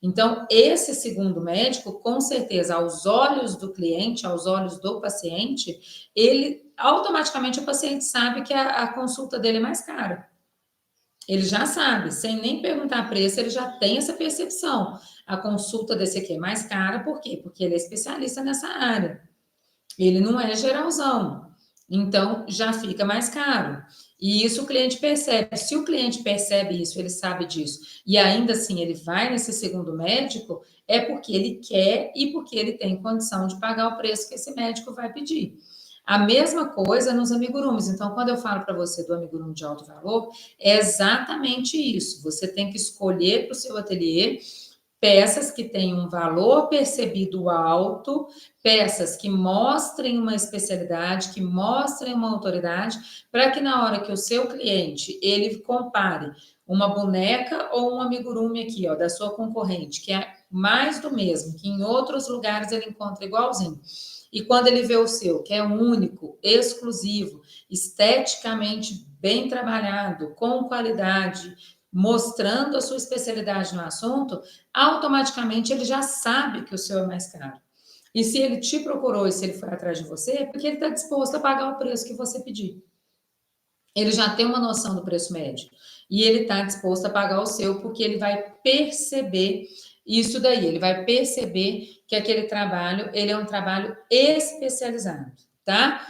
Então, esse segundo médico, com certeza, aos olhos do cliente, aos olhos do paciente, ele automaticamente o paciente sabe que a consulta dele é mais cara. Ele já sabe, sem nem perguntar preço, ele já tem essa percepção. A consulta desse aqui é mais cara, por quê? Porque ele é especialista nessa área. Ele não é geralzão. Então, já fica mais caro. E isso o cliente percebe. Se o cliente percebe isso, ele sabe disso, e ainda assim ele vai nesse segundo médico, é porque ele quer e porque ele tem condição de pagar o preço que esse médico vai pedir. A mesma coisa nos amigurumis. Então, quando eu falo para você do amigurumi de alto valor, é exatamente isso. Você tem que escolher para o seu ateliê peças que tenham um valor percebido alto, peças que mostrem uma especialidade, que mostrem uma autoridade, para que na hora que o seu cliente, ele compare uma boneca ou um amigurumi aqui, ó, da sua concorrente, que é mais do mesmo, que em outros lugares ele encontra igualzinho. E quando ele vê o seu, que é único, exclusivo, esteticamente bem trabalhado, com qualidade, mostrando a sua especialidade no assunto, automaticamente ele já sabe que o seu é mais caro. E se ele te procurou e se ele foi atrás de você, é porque ele está disposto a pagar o preço que você pedir. Ele já tem uma noção do preço médio. E ele está disposto a pagar o seu porque ele vai perceber isso daí. Ele vai perceber que aquele trabalho, ele é um trabalho especializado, tá?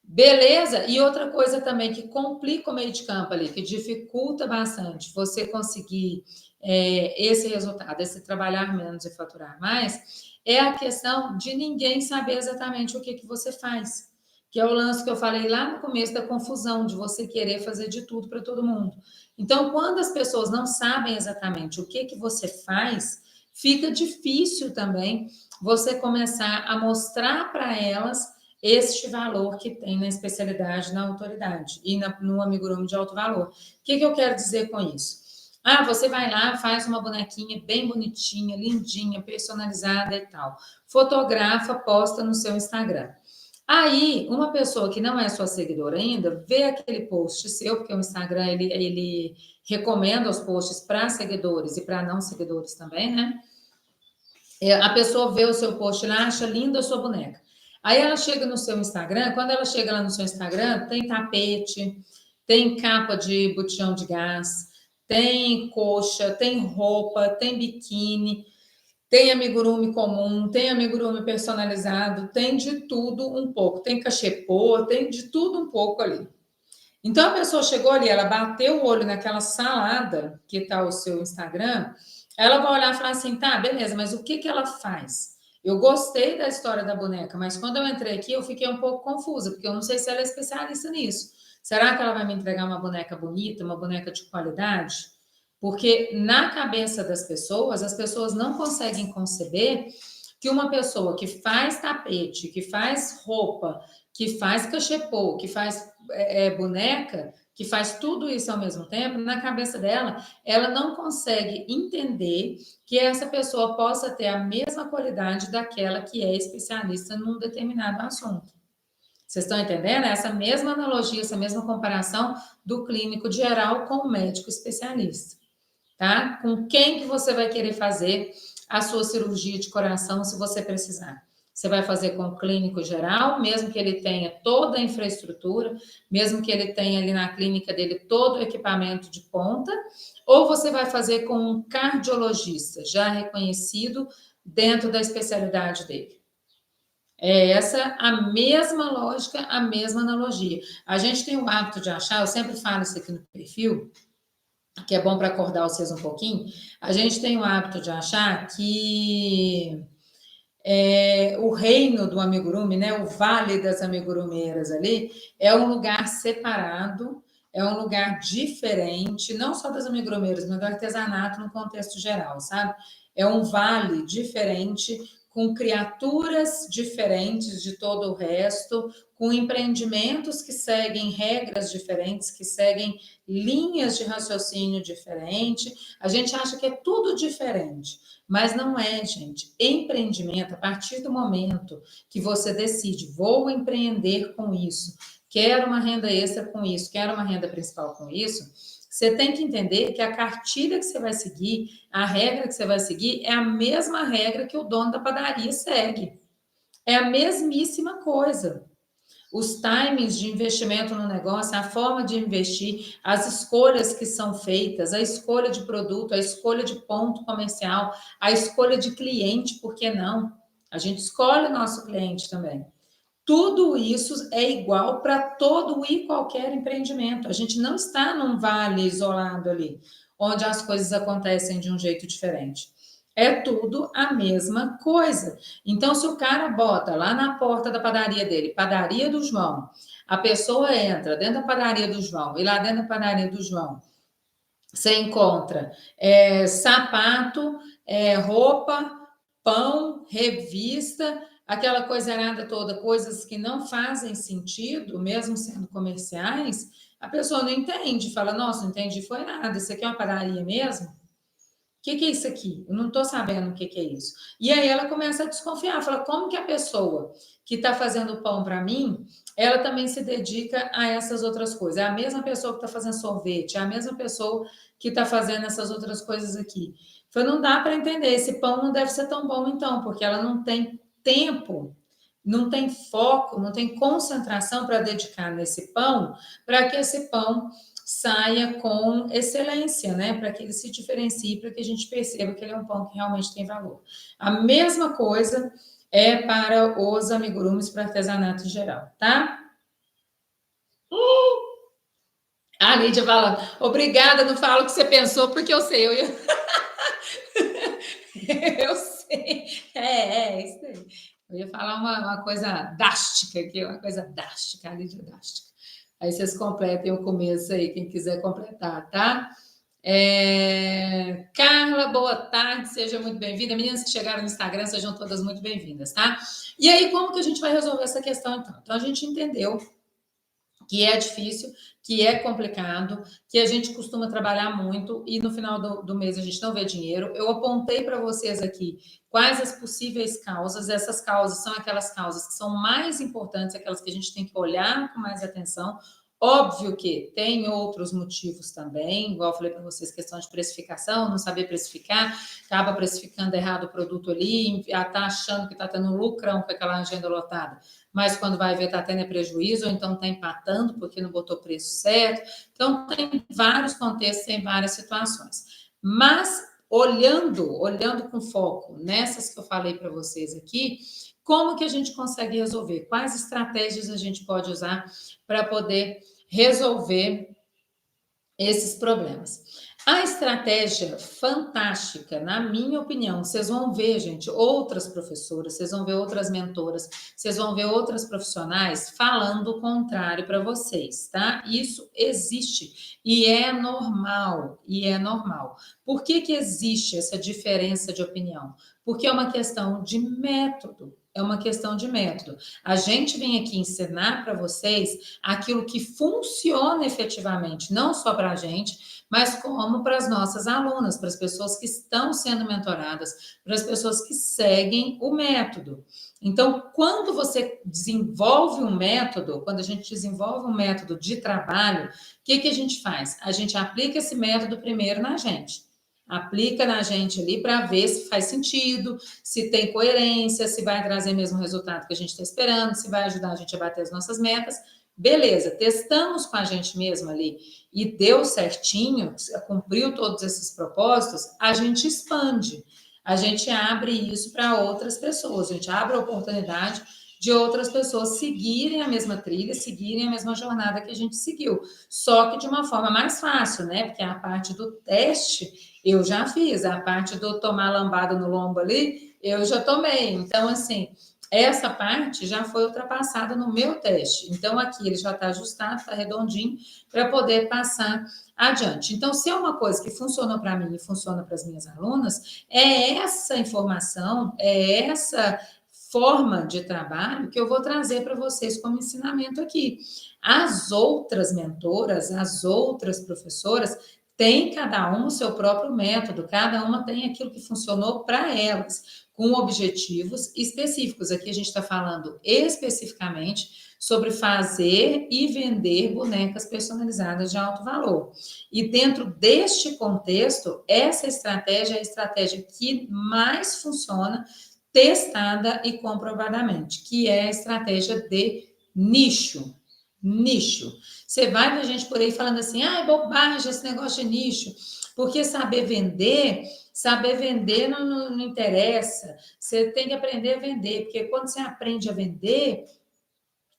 Beleza? E outra coisa também que complica o meio de campo ali, que dificulta bastante você conseguir esse resultado, esse trabalhar menos e faturar mais, é a questão de ninguém saber exatamente o que você faz. Que é o lance que eu falei lá no começo da confusão, de você querer fazer de tudo para todo mundo. Então, quando as pessoas não sabem exatamente o que você faz, fica difícil também você começar a mostrar para elas este valor que tem na especialidade, na autoridade e no amigurumi de alto valor. O que eu quero dizer com isso? Ah, você vai lá, faz uma bonequinha bem bonitinha, lindinha, personalizada e tal. Fotografa, posta no seu Instagram. Aí, uma pessoa que não é sua seguidora ainda, vê aquele post seu, porque o Instagram, ele recomenda os posts para seguidores e para não seguidores também, né? A pessoa vê o seu post lá, acha linda a sua boneca. Aí ela chega no seu Instagram, quando ela chega lá no seu Instagram, tem tapete, tem capa de botijão de gás, tem coxa, tem roupa, tem biquíni, tem amigurumi comum, tem amigurumi personalizado, tem de tudo um pouco. Tem cachepô, tem de tudo um pouco ali. Então a pessoa chegou ali, ela bateu o olho naquela salada que está o seu Instagram, ela vai olhar e falar assim, tá, beleza, mas o que ela faz? Eu gostei da história da boneca, mas quando eu entrei aqui eu fiquei um pouco confusa, porque eu não sei se ela é especialista nisso. Será que ela vai me entregar uma boneca bonita, uma boneca de qualidade? Porque na cabeça das pessoas, as pessoas não conseguem conceber que uma pessoa que faz tapete, que faz roupa, que faz cachepô, que faz boneca, que faz tudo isso ao mesmo tempo, na cabeça dela, ela não consegue entender que essa pessoa possa ter a mesma qualidade daquela que é especialista num determinado assunto. Vocês estão entendendo? Essa mesma analogia, essa mesma comparação do clínico geral com o médico especialista, tá? Com quem que você vai querer fazer a sua cirurgia de coração se você precisar? Você vai fazer com o clínico geral, mesmo que ele tenha toda a infraestrutura, mesmo que ele tenha ali na clínica dele todo o equipamento de ponta, ou você vai fazer com um cardiologista já reconhecido dentro da especialidade dele? É essa a mesma lógica, a mesma analogia. A gente tem o hábito de achar, eu sempre falo isso aqui no perfil, que é bom para acordar vocês um pouquinho, a gente tem o hábito de achar que o reino do amigurumi, né, o vale das amigurumeiras ali, é um lugar separado, é um lugar diferente, não só das amigurumeiras, mas do artesanato no contexto geral, sabe? É um vale diferente, com criaturas diferentes de todo o resto, com empreendimentos que seguem regras diferentes, que seguem linhas de raciocínio diferentes. A gente acha que é tudo diferente. Mas não é, gente. Empreendimento, a partir do momento que você decide, vou empreender com isso, quero uma renda extra com isso, quero uma renda principal com isso, Você tem que entender que a cartilha que você vai seguir, a regra que você vai seguir, é a mesma regra que o dono da padaria segue. É a mesmíssima coisa. Os timings de investimento no negócio, a forma de investir, as escolhas que são feitas, a escolha de produto, a escolha de ponto comercial, a escolha de cliente, por que não? A gente escolhe o nosso cliente também. Tudo isso é igual para todo e qualquer empreendimento. A gente não está num vale isolado ali, onde as coisas acontecem de um jeito diferente. É tudo a mesma coisa. Então, se o cara bota lá na porta da padaria dele, padaria do João, a pessoa entra dentro da padaria do João, e lá dentro da padaria do João, você encontra sapato, roupa, pão, revista, aquela coisa arada toda, coisas que não fazem sentido, mesmo sendo comerciais, a pessoa não entende, fala, nossa, não entendi, foi nada, isso aqui é uma padaria mesmo? O que é isso aqui? Eu não estou sabendo o que é isso. E aí ela começa a desconfiar, fala, como que a pessoa que está fazendo pão para mim, ela também se dedica a essas outras coisas. É a mesma pessoa que está fazendo sorvete, é a mesma pessoa que está fazendo essas outras coisas aqui. Falei, não dá para entender, esse pão não deve ser tão bom então, porque ela não tem tempo, não tem foco, não tem concentração para dedicar nesse pão, para que esse pão saia com excelência, né? Para que ele se diferencie, para que a gente perceba que ele é um pão que realmente tem valor. A mesma coisa é para os amigurumis, para artesanato em geral, tá? A Lídia fala, obrigada, não falo o que você pensou, porque eu sei. Eu sei. Isso aí. Eu ia falar uma coisa dástica aqui, uma coisa dástica, a Lídia dástica. Aí vocês completem o começo aí, quem quiser completar, tá? Carla, boa tarde, seja muito bem-vinda. Meninas que chegaram no Instagram, sejam todas muito bem-vindas, tá? E aí, como que a gente vai resolver essa questão, então? Então, a gente entendeu que é difícil, que é complicado, que a gente costuma trabalhar muito e no final do mês a gente não vê dinheiro. Eu apontei para vocês aqui quais as possíveis causas. Essas causas são aquelas causas que são mais importantes, aquelas que a gente tem que olhar com mais atenção. Óbvio que tem outros motivos também, igual eu falei para vocês, questão de precificação, não saber precificar, acaba precificando errado o produto ali, está achando que está tendo um lucrão com aquela agenda lotada, mas quando vai ver está tendo prejuízo, ou então está empatando porque não botou preço certo. Então, tem vários contextos, tem várias situações. Mas, olhando com foco nessas que eu falei para vocês aqui, como que a gente consegue resolver? Quais estratégias a gente pode usar para poder resolver esses problemas? A estratégia fantástica, na minha opinião, vocês vão ver, gente, outras professoras, vocês vão ver outras mentoras, vocês vão ver outras profissionais falando o contrário para vocês, tá? Isso existe e é normal, Por que existe essa diferença de opinião? Porque é uma questão de método. É uma questão de método. A gente vem aqui ensinar para vocês aquilo que funciona efetivamente, não só para a gente, mas como para as nossas alunas, para as pessoas que estão sendo mentoradas, para as pessoas que seguem o método. Então, quando você desenvolve um método, quando a gente desenvolve um método de trabalho, o que a gente faz? A gente aplica esse método primeiro na gente. Aplica na gente ali para ver se faz sentido, se tem coerência, se vai trazer mesmo o resultado que a gente está esperando, se vai ajudar a gente a bater as nossas metas. Beleza, testamos com a gente mesmo ali e deu certinho, cumpriu todos esses propósitos, a gente expande, a gente abre isso para outras pessoas, a gente abre a oportunidade de outras pessoas seguirem a mesma trilha, seguirem a mesma jornada que a gente seguiu, só que de uma forma mais fácil, né? Porque a parte do teste eu já fiz, a parte do tomar lambada no lombo ali, eu já tomei. Então, assim, essa parte já foi ultrapassada no meu teste. Então, aqui ele já está ajustado, está redondinho, para poder passar adiante. Então, se é uma coisa que funcionou para mim e funciona para as minhas alunas, é essa informação, é essa forma de trabalho que eu vou trazer para vocês como ensinamento aqui. As outras mentoras, as outras professoras tem cada um o seu próprio método, cada uma tem aquilo que funcionou para elas, com objetivos específicos. Aqui a gente está falando especificamente sobre fazer e vender bonecas personalizadas de alto valor. E dentro deste contexto, essa estratégia é a estratégia que mais funciona, testada e comprovadamente, que é a estratégia de nicho. Nicho. Você vai ver gente por aí falando assim, ah, é bobagem esse negócio de nicho, porque saber vender não interessa. Você tem que aprender a vender, porque quando você aprende a vender,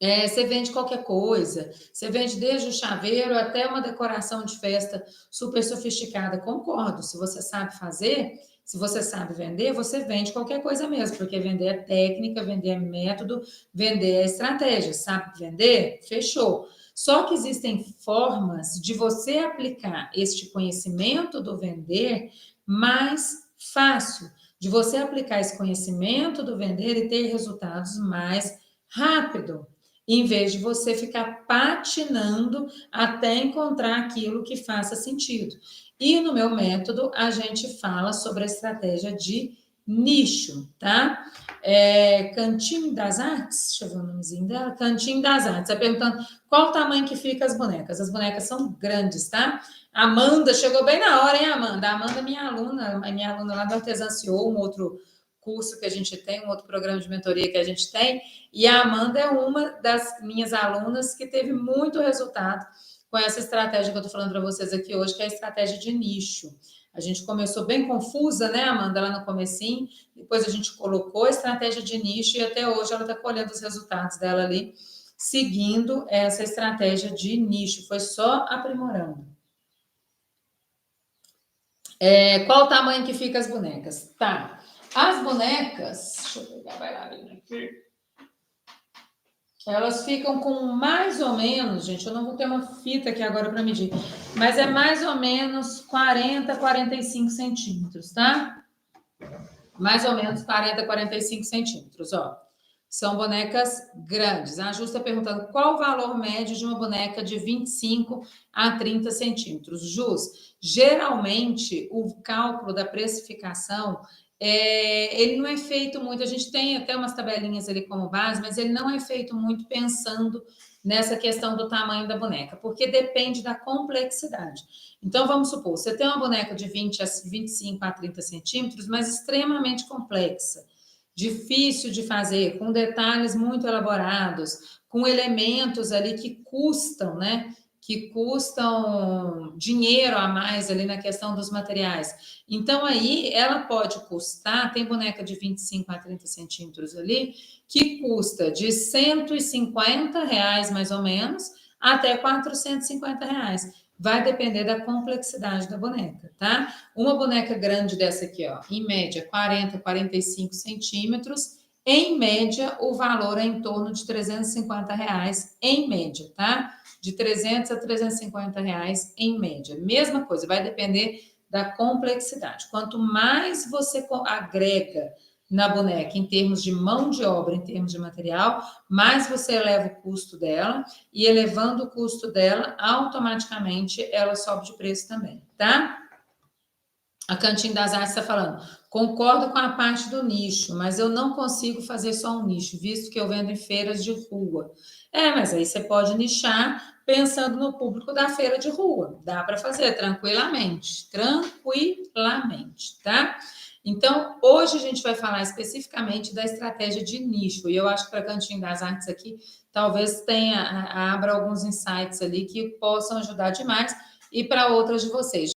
você vende qualquer coisa. Você vende desde o chaveiro até uma decoração de festa super sofisticada. Concordo. Se você sabe fazer, se você sabe vender, você vende qualquer coisa mesmo, porque vender é técnica, vender é método, vender é estratégia. Sabe vender? Fechou. Só que existem formas de você aplicar este conhecimento do vender mais fácil, de você aplicar esse conhecimento do vender e ter resultados mais rápido, em vez de você ficar patinando até encontrar aquilo que faça sentido. E no meu método, a gente fala sobre a estratégia de nicho, tá? Cantinho das Artes, deixa eu ver o nomezinho dela, Cantinho das Artes, perguntando qual o tamanho que fica as bonecas. As bonecas são grandes, tá? Amanda, chegou bem na hora, hein, Amanda? A Amanda é minha aluna lá do Artesanciou, um outro curso que a gente tem, um outro programa de mentoria que a gente tem, e a Amanda é uma das minhas alunas que teve muito resultado com essa estratégia que eu estou falando para vocês aqui hoje, que é a estratégia de nicho. A gente começou bem confusa, né, Amanda, lá no comecinho, depois a gente colocou a estratégia de nicho e até hoje ela está colhendo os resultados dela ali, seguindo essa estratégia de nicho, foi só aprimorando. Qual o tamanho que fica as bonecas? Tá. As bonecas, deixa eu pegar a bailarina aqui. Elas ficam com mais ou menos, gente, eu não vou ter uma fita aqui agora para medir, mas é mais ou menos 40, 45 centímetros, tá? Mais ou menos 40, 45 centímetros, ó. São bonecas grandes. A Ju está perguntando qual o valor médio de uma boneca de 25 a 30 centímetros. Jus, geralmente o cálculo da precificação ele não é feito muito. A gente tem até umas tabelinhas ali como base, mas ele não é feito muito pensando nessa questão do tamanho da boneca, porque depende da complexidade. Então, vamos supor, você tem uma boneca de 25 a 30 centímetros, mas extremamente complexa, difícil de fazer, com detalhes muito elaborados, com elementos ali que custam, né? Que custam dinheiro a mais ali na questão dos materiais. Então, aí, ela pode custar, tem boneca de 25 a 30 centímetros ali, que custa de R$ 150, mais ou menos, até R$ 450. Vai depender da complexidade da boneca, tá? Uma boneca grande dessa aqui, ó, em média 40, 45 centímetros, em média o valor é em torno de R$ 350, em média, tá? De 300 a R$ 350 em média. Mesma coisa, vai depender da complexidade. Quanto mais você agrega na boneca em termos de mão de obra, em termos de material, mais você eleva o custo dela, e elevando o custo dela, automaticamente ela sobe de preço também, tá? A Cantinho das Artes está falando, concordo com a parte do nicho, mas eu não consigo fazer só um nicho, visto que eu vendo em feiras de rua. Mas aí você pode nichar pensando no público da feira de rua. Dá para fazer tranquilamente, tá? Então, hoje a gente vai falar especificamente da estratégia de nicho, e eu acho que para Cantinho das Artes aqui, talvez abra alguns insights ali que possam ajudar demais, e para outras de vocês.